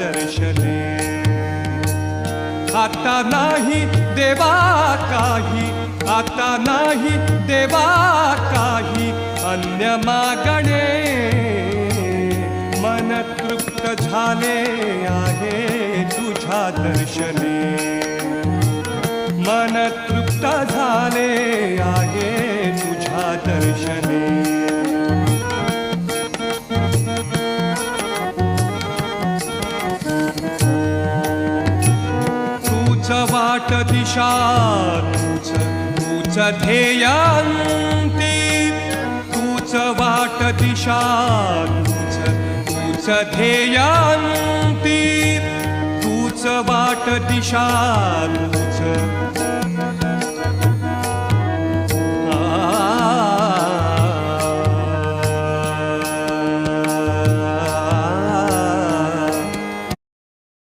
दर्शने. आता नाही देवा काही, आता नाही देवा काही अन्य मागणे. मन तृप्त झाले आहे तुझ्या दर्शने. मन तृप्त झाले आहे तुझ्या दर्शने. तूच वाट दिशा, तूच ध्येयांती. तूच वाट दिशा, तूच ध्येयांती. तूच वाट दिशा, तूच